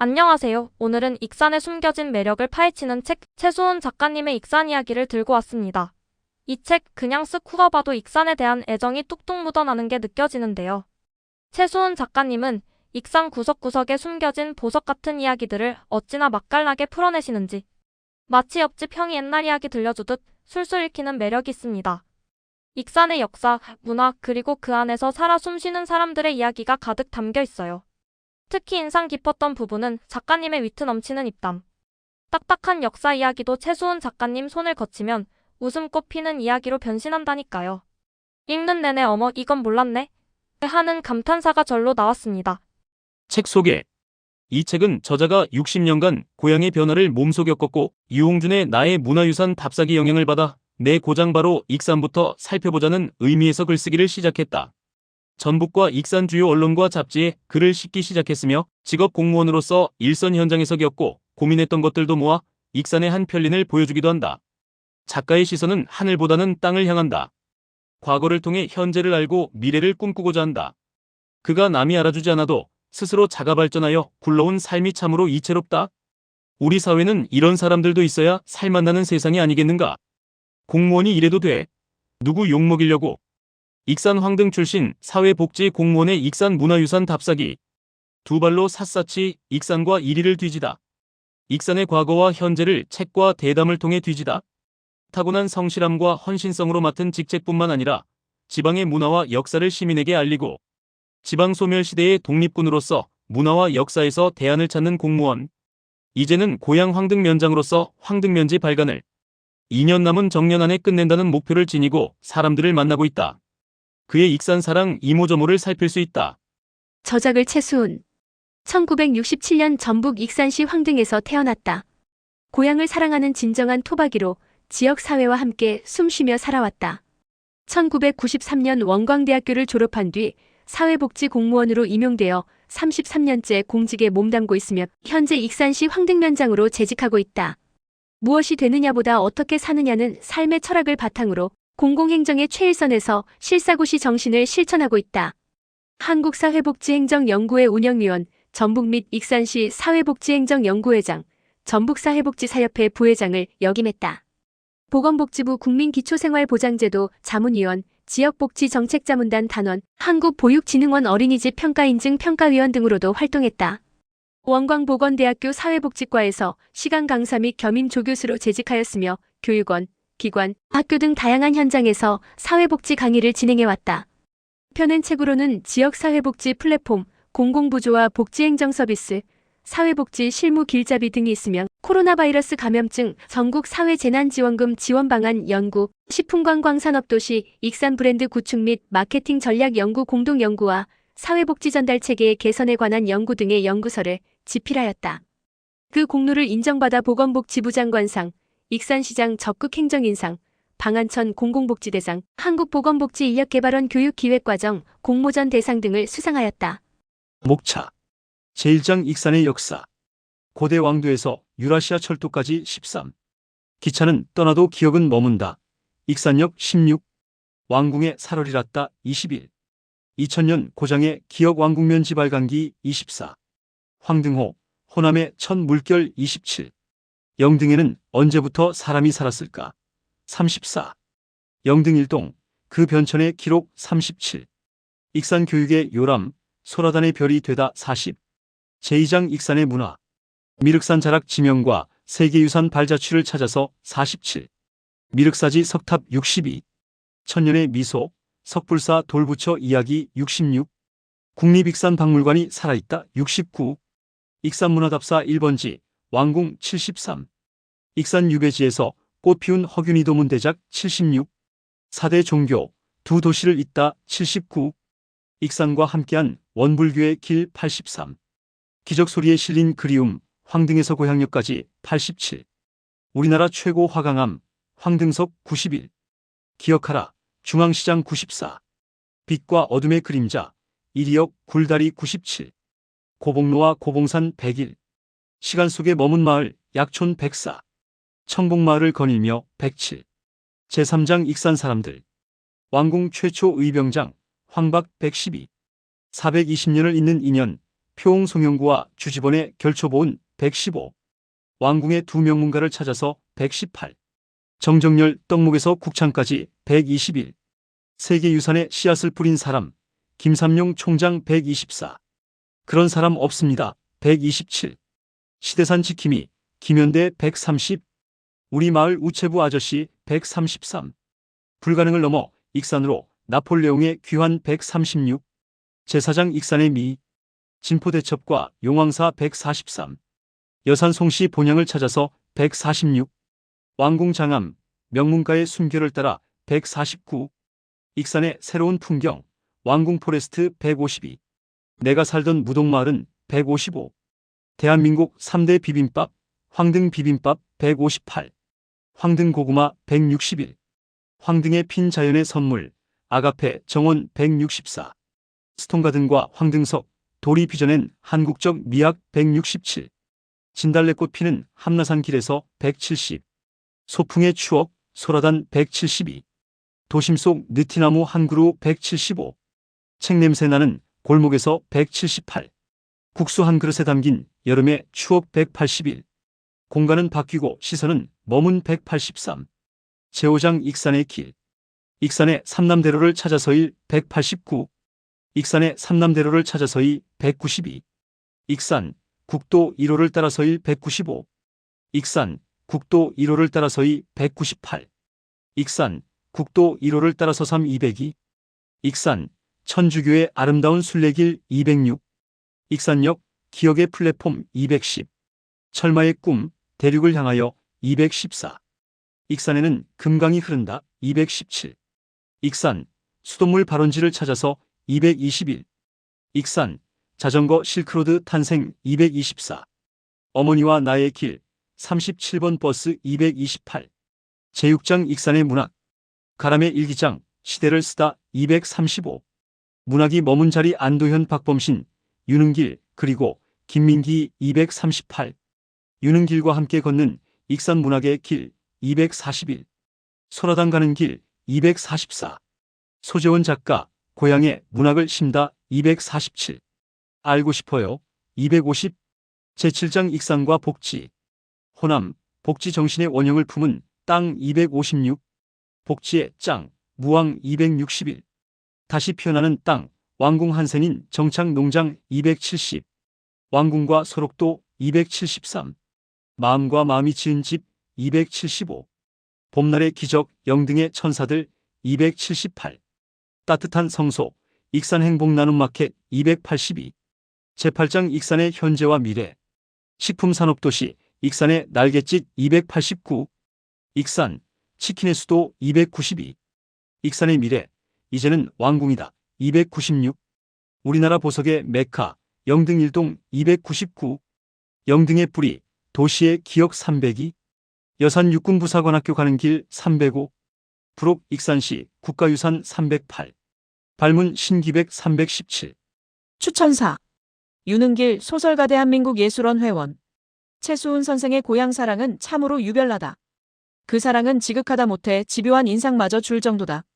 안녕하세요. 오늘은 익산의 숨겨진 매력을 파헤치는 책 최소은 작가님의 익산 이야기를 들고 왔습니다. 이 책 그냥 쓱 훑어봐도 익산에 대한 애정이 뚝뚝 묻어나는 게 느껴지는데요. 최소은 작가님은 익산 구석구석에 숨겨진 보석 같은 이야기들을 어찌나 맛깔나게 풀어내시는지 마치 옆집 형이 옛날 이야기 들려주듯 술술 읽히는 매력이 있습니다. 익산의 역사, 문화, 그리고 그 안에서 살아 숨쉬는 사람들의 이야기가 가득 담겨 있어요. 특히 인상 깊었던 부분은 작가님의 위트 넘치는 입담. 딱딱한 역사 이야기도 최소은 작가님 손을 거치면 웃음꽃 피는 이야기로 변신한다니까요. 읽는 내내 어머 이건 몰랐네 하는 감탄사가 절로 나왔습니다. 책 소개. 이 책은 저자가 60년간 고향의 변화를 몸소 겪었고 유홍준의 나의 문화유산 답사기 영향을 받아 내 고장 바로 익산부터 살펴보자는 의미에서 글쓰기를 시작했다. 전북과 익산 주요 언론과 잡지에 글을 싣기 시작했으며 직업 공무원으로서 일선 현장에서 겪고 고민했던 것들도 모아 익산의 한 편린을 보여주기도 한다. 작가의 시선은 하늘보다는 땅을 향한다. 과거를 통해 현재를 알고 미래를 꿈꾸고자 한다. 그가 남이 알아주지 않아도 스스로 자가 발전하여 굴러온 삶이 참으로 이채롭다. 우리 사회는 이런 사람들도 있어야 살만나는 세상이 아니겠는가. 공무원이 이래도 돼. 누구 욕먹이려고. 익산 황등 출신 사회복지 공무원의 익산 문화유산 답사기. 두 발로 샅샅이 익산과 이리를 뒤지다. 익산의 과거와 현재를 책과 대담을 통해 뒤지다. 타고난 성실함과 헌신성으로 맡은 직책뿐만 아니라 지방의 문화와 역사를 시민에게 알리고 지방 소멸 시대의 독립군으로서 문화와 역사에서 대안을 찾는 공무원. 이제는 고향 황등면장으로서 황등면지 발간을 2년 남은 정년 안에 끝낸다는 목표를 지니고 사람들을 만나고 있다. 그의 익산 사랑 이모저모를 살필 수 있다. 저작을 최수은. 1967년 전북 익산시 황등에서 태어났다. 고향을 사랑하는 진정한 토박이로 지역 사회와 함께 숨쉬며 살아왔다. 1993년 원광대학교를 졸업한 뒤 사회복지 공무원으로 임용되어 33년째 공직에 몸담고 있으며 현재 익산시 황등면장으로 재직하고 있다. 무엇이 되느냐보다 어떻게 사느냐는 삶의 철학을 바탕으로 공공행정의 최일선에서 실사고시 정신을 실천하고 있다. 한국사회복지행정연구회 운영위원, 전북 및 익산시 사회복지행정연구회장, 전북사회복지사협회 부회장을 역임했다. 보건복지부 국민기초생활보장제도 자문위원, 지역복지정책자문단 단원, 한국보육진흥원 어린이집 평가인증 평가위원 등으로도 활동했다. 원광보건대학교 사회복지과에서 시간 강사 및 겸임 조교수로 재직하였으며 교육원, 기관, 학교 등 다양한 현장에서 사회복지 강의를 진행해왔다. 펴낸 책으로는 지역사회복지 플랫폼, 공공부조와 복지행정 서비스, 사회복지 실무 길잡이 등이 있으며 코로나 바이러스 감염증 전국사회재난지원금 지원방안 연구, 식품관광산업도시 익산 브랜드 구축 및 마케팅 전략 연구 공동연구와 사회복지 전달체계의 개선에 관한 연구 등의 연구서를 집필하였다. 그 공로를 인정받아 보건복지부 장관상, 익산시장 적극행정인상, 방안천 공공복지대상, 한국보건복지인력개발원 교육기획과정 공모전 대상 등을 수상하였다. 목차. 제1장 익산의 역사. 고대 왕도에서 유라시아 철도까지 13. 기차는 떠나도 기억은 머문다. 익산역 16. 왕궁의 살얼이랐다 21. 2000년 고장의 기억 왕궁면지 발간기 24. 황등호, 호남의 첫 물결 27. 영등에는 언제부터 사람이 살았을까? 34. 영등일동, 그 변천의 기록 37. 익산 교육의 요람, 소라단의 별이 되다 40. 제2장 익산의 문화. 미륵산 자락 지명과 세계유산 발자취를 찾아서 47. 미륵사지 석탑 62. 천년의 미소, 석불사 돌부처 이야기 66. 국립익산박물관이 살아있다 69. 익산문화답사 1번지, 왕궁 73. 익산 유배지에서 꽃피운 허균이 도문 대작 76. 4대 종교, 두 도시를 잇다 79. 익산과 함께한 원불교의 길 83. 기적소리에 실린 그리움, 황등에서 고향역까지 87. 우리나라 최고 화강암, 황등석 91. 기억하라, 중앙시장 94. 빛과 어둠의 그림자, 이리역 굴다리 97. 고봉로와 고봉산 101. 시간 속에 머문 마을, 약촌 104. 청봉마을을 거닐며 107. 제3장 익산 사람들. 왕궁 최초 의병장, 황박 112. 420년을 잇는 인연, 표홍 송영구와 주지번의 결초보은 115. 왕궁의 두 명문가를 찾아서 118. 정정열 떡목에서 국창까지 121. 세계유산의 씨앗을 뿌린 사람 김삼룡 총장 124. 그런 사람 없습니다. 127. 시대산 지킴이 김현대 130. 우리 마을 우체부 아저씨 133. 불가능을 넘어 익산으로 나폴레옹의 귀환 136. 제사장 익산의 미 진포대첩과 용왕사 143. 여산 송씨 본향을 찾아서 146. 왕궁 장암 명문가의 순결을 따라 149. 익산의 새로운 풍경 왕궁 포레스트 152. 내가 살던 무동마을은 155. 대한민국 3대 비빔밥 황등 비빔밥 158. 황등 고구마 161. 황등의 핀 자연의 선물 아가페 정원 164. 스톤가든과 황등석 돌이 빚어낸 한국적 미학 167. 진달래꽃 피는 함나산 길에서 170. 소풍의 추억 소라단 172. 도심 속 느티나무 한 그루 175. 책 냄새 나는 골목에서 178. 국수 한 그릇에 담긴 여름의 추억 181. 공간은 바뀌고 시선은 머문 183. 제5장 익산의 길 익산의 삼남대로를 찾아서일 189. 익산의 삼남대로를 찾아서이 192. 익산 국도 1호를 따라서일 195. 익산 국도 1호를 따라서이 198. 익산 국도 1호를 따라서 202. 익산 천주교의 아름다운 순례길 206. 익산역 기억의 플랫폼 210. 철마의 꿈 대륙을 향하여 214. 익산에는 금강이 흐른다 217. 익산 수돗물 발원지를 찾아서 221. 익산 자전거 실크로드 탄생 224. 어머니와 나의 길 37번 버스 228. 제6장 익산의 문학 가람의 일기장 시대를 쓰다 235. 문학이 머문 자리 안도현 박범신 유능길 그리고 김민기 238. 유능길과 함께 걷는 익산 문학의 길 241. 소라당 가는 길 244. 소재원 작가 고향에 문학을 심다 247. 알고 싶어요 250. 제7장 익산과 복지 호남 복지 정신의 원형을 품은 땅 256. 복지의 짱 무왕 261. 다시 피어나는 땅 왕궁 한센인 정착 농장 270. 왕궁과 소록도 273. 마음과 마음이 지은 집 275. 봄날의 기적 영등의 천사들 278. 따뜻한 성소 익산 행복 나눔 마켓 282. 제8장 익산의 현재와 미래 식품산업도시 익산의 날갯짓 289. 익산 치킨의 수도 292. 익산의 미래 이제는 왕궁이다 296. 우리나라 보석의 메카 영등 1동 299. 영등의 뿌리 도시의 기억 302. 여산 육군부사관학교 가는 길 305. 부록 익산시 국가유산 308. 발문 신기백 317. 추천사 유능길 소설가 대한민국 예술원 회원 최수훈 선생의 고향 사랑은 참으로 유별나다. 그 사랑은 지극하다 못해 집요한 인상마저 줄 정도다.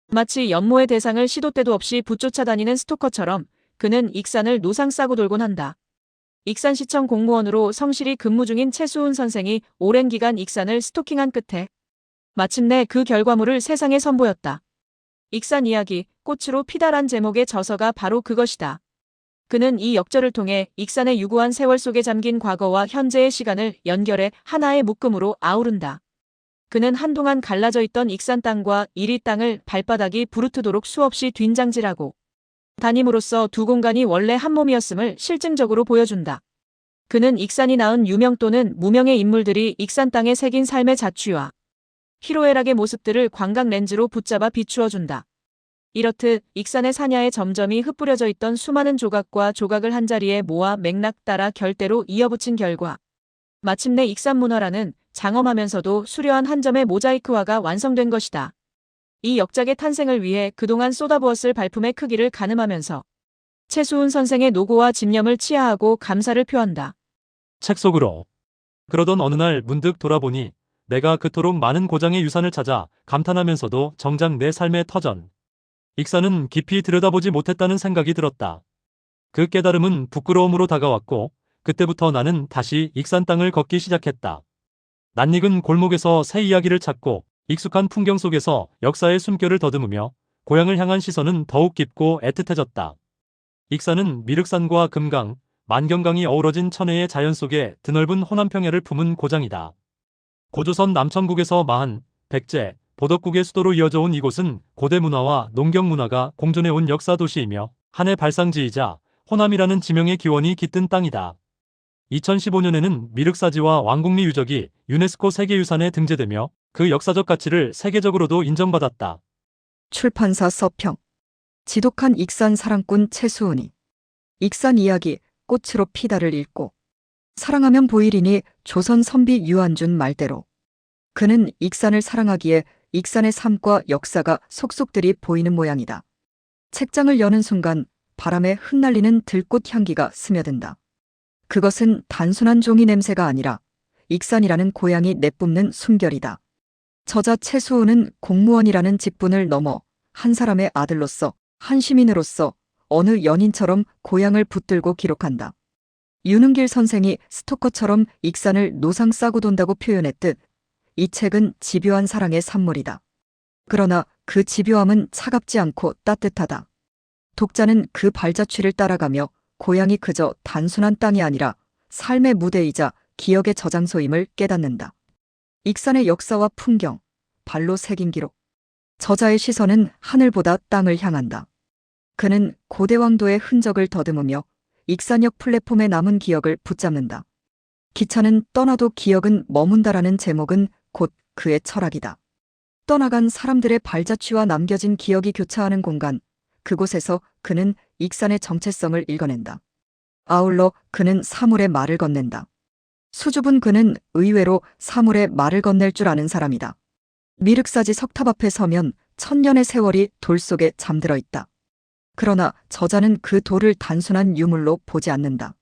마치 연모의 대상을 시도 때도 없이 붙쫓아 다니는 스토커처럼 그는 익산을 노상 싸고 돌곤 한다. 익산시청 공무원으로 성실히 근무 중인 최수훈 선생이 오랜 기간 익산을 스토킹한 끝에 마침내 그 결과물을 세상에 선보였다. 익산 이야기, 꽃으로 피달한 제목의 저서가 바로 그것이다. 그는 이 역절을 통해 익산의 유구한 세월 속에 잠긴 과거와 현재의 시간을 연결해 하나의 묶음으로 아우른다. 그는 한동안 갈라져 있던 익산 땅과 이리 땅을 발바닥이 부르트도록 수없이 뒷장질하고 다님으로써 두 공간이 원래 한 몸이었음을 실증적으로 보여준다. 그는 익산이 낳은 유명 또는 무명의 인물들이 익산 땅에 새긴 삶의 자취와 희로애락의 모습들을 광각 렌즈로 붙잡아 비추어준다. 이렇듯 익산의 사냐에 점점이 흩뿌려져 있던 수많은 조각과 조각을 한자리에 모아 맥락 따라 결대로 이어붙인 결과 마침내 익산 문화라는 장엄하면서도 수려한 한 점의 모자이크화가 완성된 것이다. 이 역작의 탄생을 위해 그동안 쏟아부었을 발품의 크기를 가늠하면서 최수훈 선생의 노고와 집념을 치하하고 감사를 표한다. 책 속으로. 그러던 어느 날 문득 돌아보니 내가 그토록 많은 고장의 유산을 찾아 감탄하면서도 정작 내 삶의 터전 익산은 깊이 들여다보지 못했다는 생각이 들었다. 그 깨달음은 부끄러움으로 다가왔고 그때부터 나는 다시 익산 땅을 걷기 시작했다. 낯익은 골목에서 새 이야기를 찾고 익숙한 풍경 속에서 역사의 숨결을 더듬으며 고향을 향한 시선은 더욱 깊고 애틋해졌다. 익산은 미륵산과 금강, 만경강이 어우러진 천혜의 자연 속에 드넓은 호남 평야를 품은 고장이다. 고조선 남천국에서 마한, 백제, 보덕국의 수도로 이어져 온 이곳은 고대 문화와 농경 문화가 공존해온 역사 도시이며 한해 발상지이자 호남이라는 지명의 기원이 깃든 땅이다. 2015년에는 미륵사지와 왕궁리 유적이 유네스코 세계유산에 등재되며 그 역사적 가치를 세계적으로도 인정받았다. 출판사 서평. 지독한 익산 사랑꾼 최수은이 익산 이야기 꽃으로 피다를 읽고 사랑하면 보이리니 조선 선비 유한준 말대로 그는 익산을 사랑하기에 익산의 삶과 역사가 속속들이 보이는 모양이다. 책장을 여는 순간 바람에 흩날리는 들꽃 향기가 스며든다. 그것은 단순한 종이 냄새가 아니라 익산이라는 고향이 내뿜는 숨결이다. 저자 최수은은 공무원이라는 직분을 넘어 한 사람의 아들로서, 한 시민으로서 어느 연인처럼 고향을 붙들고 기록한다. 윤은길 선생이 스토커처럼 익산을 노상 싸고 돈다고 표현했듯 이 책은 집요한 사랑의 산물이다. 그러나 그 집요함은 차갑지 않고 따뜻하다. 독자는 그 발자취를 따라가며 고향이 그저 단순한 땅이 아니라 삶의 무대이자 기억의 저장소임을 깨닫는다. 익산의 역사와 풍경, 발로 새긴 기록. 저자의 시선은 하늘보다 땅을 향한다. 그는 고대 왕도의 흔적을 더듬으며 익산역 플랫폼에 남은 기억을 붙잡는다. 기차는 떠나도 기억은 머문다라는 제목은 곧 그의 철학이다. 떠나간 사람들의 발자취와 남겨진 기억이 교차하는 공간, 그곳에서 그는 익산의 정체성을 읽어낸다. 아울러 그는 사물의 말을 건넨다. 수줍은 그는 의외로 사물의 말을 건넬 줄 아는 사람이다. 미륵사지 석탑 앞에 서면 천년의 세월이 돌 속에 잠들어 있다. 그러나 저자는 그 돌을 단순한 유물로 보지 않는다.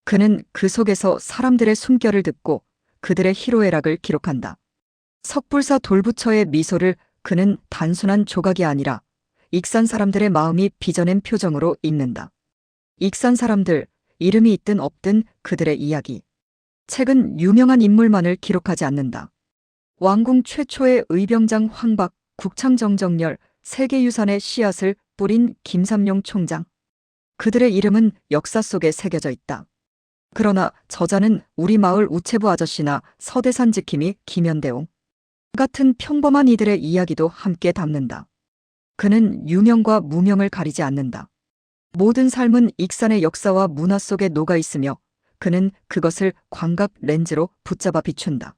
그는 그 속에서 사람들의 숨결을 듣고 그들의 희로애락을 기록한다. 석불사 돌부처의 미소를 그는 단순한 조각이 아니라 익산 사람들의 마음이 빚어낸 표정으로 읽는다. 익산 사람들, 이름이 있든 없든 그들의 이야기. 책은 유명한 인물만을 기록하지 않는다. 왕궁 최초의 의병장 황박, 국창 정정열, 세계유산의 씨앗을 뿌린 김삼룡 총장. 그들의 이름은 역사 속에 새겨져 있다. 그러나 저자는 우리 마을 우체부 아저씨나 서대산 지킴이 김연대옹 같은 평범한 이들의 이야기도 함께 담는다. 그는 유명과 무명을 가리지 않는다. 모든 삶은 익산의 역사와 문화 속에 녹아 있으며 그는 그것을 광각 렌즈로 붙잡아 비춘다.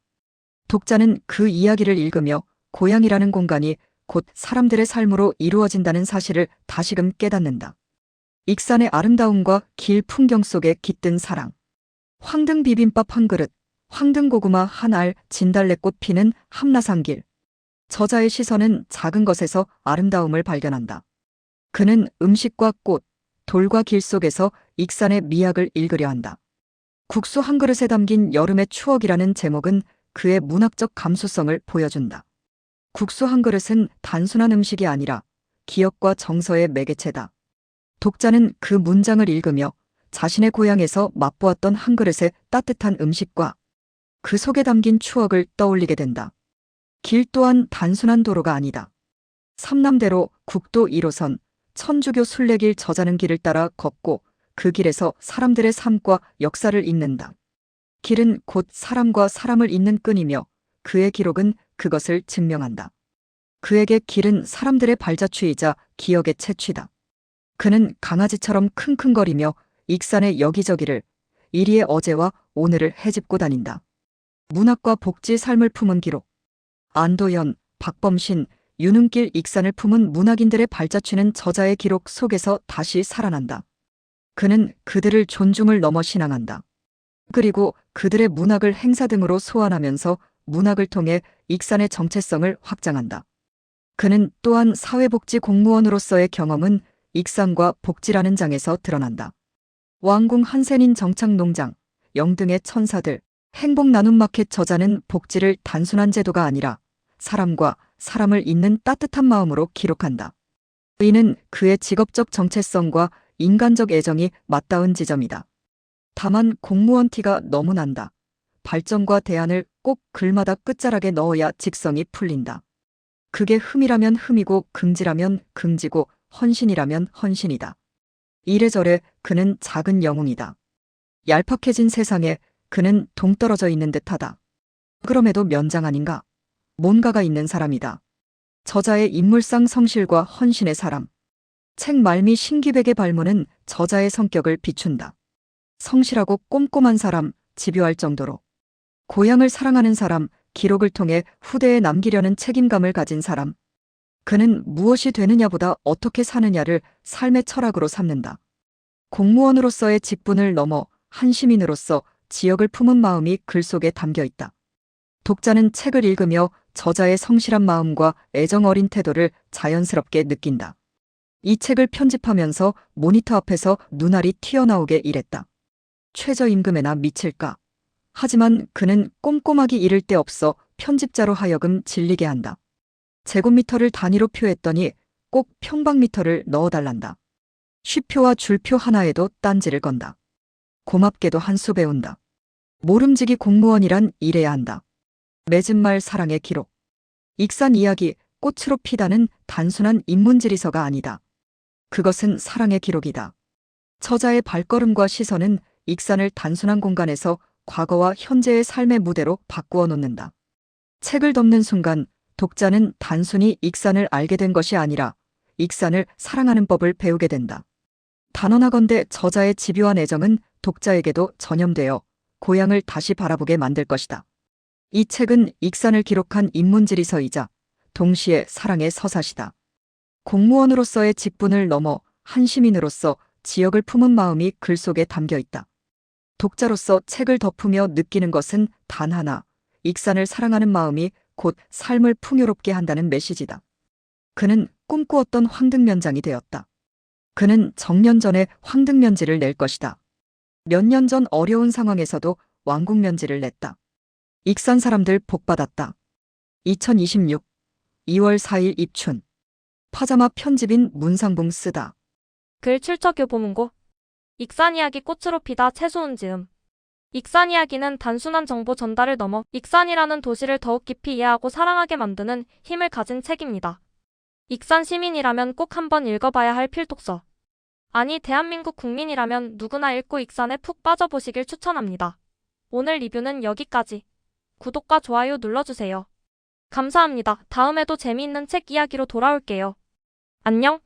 독자는 그 이야기를 읽으며 고향이라는 공간이 곧 사람들의 삶으로 이루어진다는 사실을 다시금 깨닫는다. 익산의 아름다움과 길 풍경 속에 깃든 사랑. 황등 비빔밥 한 그릇, 황등 고구마 한 알, 진달래꽃 피는 함라산길. 저자의 시선은 작은 것에서 아름다움을 발견한다. 그는 음식과 꽃, 돌과 길 속에서 익산의 미학을 읽으려 한다. 국수 한 그릇에 담긴 여름의 추억이라는 제목은 그의 문학적 감수성을 보여준다. 국수 한 그릇은 단순한 음식이 아니라 기억과 정서의 매개체다. 독자는 그 문장을 읽으며 자신의 고향에서 맛보았던 한 그릇의 따뜻한 음식과 그 속에 담긴 추억을 떠올리게 된다. 길 또한 단순한 도로가 아니다. 삼남대로, 국도 1호선, 천주교 순례길. 저자는 길을 따라 걷고 그 길에서 사람들의 삶과 역사를 읽는다. 길은 곧 사람과 사람을 잇는 끈이며 그의 기록은 그것을 증명한다. 그에게 길은 사람들의 발자취이자 기억의 채취다. 그는 강아지처럼 킁킁거리며 익산의 여기저기를, 이리의 어제와 오늘을 헤집고 다닌다. 문학과 복지 삶을 품은 기록. 안도연, 박범신, 윤은길. 익산을 품은 문학인들의 발자취는 저자의 기록 속에서 다시 살아난다. 그는 그들을 존중을 넘어 신앙한다. 그리고 그들의 문학을 행사 등으로 소환하면서 문학을 통해 익산의 정체성을 확장한다. 그는 또한 사회복지 공무원으로서의 경험은 익산과 복지라는 장에서 드러난다. 왕궁 한센인 정착농장, 영등의 천사들, 행복 나눔 마켓. 저자는 복지를 단순한 제도가 아니라 사람과 사람을 잇는 따뜻한 마음으로 기록한다. 이는 그의 직업적 정체성과 인간적 애정이 맞닿은 지점이다. 다만 공무원 티가 너무 난다. 발전과 대안을 꼭 글마다 끝자락에 넣어야 직성이 풀린다. 그게 흠이라면 흠이고 긍지라면 긍지고 헌신이라면 헌신이다. 이래저래 그는 작은 영웅이다. 얄팍해진 세상에 그는 동떨어져 있는 듯하다. 그럼에도 면장 아닌가? 뭔가가 있는 사람이다. 저자의 인물상 성실과 헌신의 사람. 책 말미 신기백의 발문은 저자의 성격을 비춘다. 성실하고 꼼꼼한 사람, 집요할 정도로. 고향을 사랑하는 사람, 기록을 통해 후대에 남기려는 책임감을 가진 사람. 그는 무엇이 되느냐보다 어떻게 사느냐를 삶의 철학으로 삼는다. 공무원으로서의 직분을 넘어 한 시민으로서 지역을 품은 마음이 글 속에 담겨 있다. 독자는 책을 읽으며 저자의 성실한 마음과 애정 어린 태도를 자연스럽게 느낀다. 이 책을 편집하면서 모니터 앞에서 눈알이 튀어나오게 일했다. 최저임금에나 미칠까? 하지만 그는 꼼꼼하기 이를 데 없어 편집자로 하여금 질리게 한다. 제곱미터를 단위로 표했더니 꼭 평방미터를 넣어달란다. 쉬표와 줄표 하나에도 딴지를 건다. 고맙게도 한 수 배운다. 모름지기 공무원이란 이래야 한다. 맺은 말 사랑의 기록. 익산 이야기 꽃으로 피다는 단순한 인문지리서가 아니다. 그것은 사랑의 기록이다. 저자의 발걸음과 시선은 익산을 단순한 공간에서 과거와 현재의 삶의 무대로 바꾸어 놓는다. 책을 덮는 순간 독자는 단순히 익산을 알게 된 것이 아니라 익산을 사랑하는 법을 배우게 된다. 단언하건대 저자의 집요한 애정은 독자에게도 전염되어 고향을 다시 바라보게 만들 것이다. 이 책은 익산을 기록한 인문지리서이자 동시에 사랑의 서사시다. 공무원으로서의 직분을 넘어 한 시민으로서 지역을 품은 마음이 글 속에 담겨 있다. 독자로서 책을 덮으며 느끼는 것은 단 하나, 익산을 사랑하는 마음이 곧 삶을 풍요롭게 한다는 메시지다. 그는 꿈꾸었던 황등면장이 되었다. 그는 정년 전에 황등면지를 낼 것이다. 몇 년 전 어려운 상황에서도 왕국면지를 냈다. 익산 사람들 복받았다. 2026 2월 4일 입춘. 파자마 편집인 문상봉 쓰다. 글 출처교보문고. 익산 이야기 꽃으로 피다 최소은 지음. 익산 이야기는 단순한 정보 전달을 넘어 익산이라는 도시를 더욱 깊이 이해하고 사랑하게 만드는 힘을 가진 책입니다. 익산 시민이라면 꼭 한번 읽어봐야 할 필독서. 아니, 대한민국 국민이라면 누구나 읽고 익산에 푹 빠져보시길 추천합니다. 오늘 리뷰는 여기까지. 구독과 좋아요 눌러주세요. 감사합니다. 다음에도 재미있는 책 이야기로 돌아올게요. 안녕.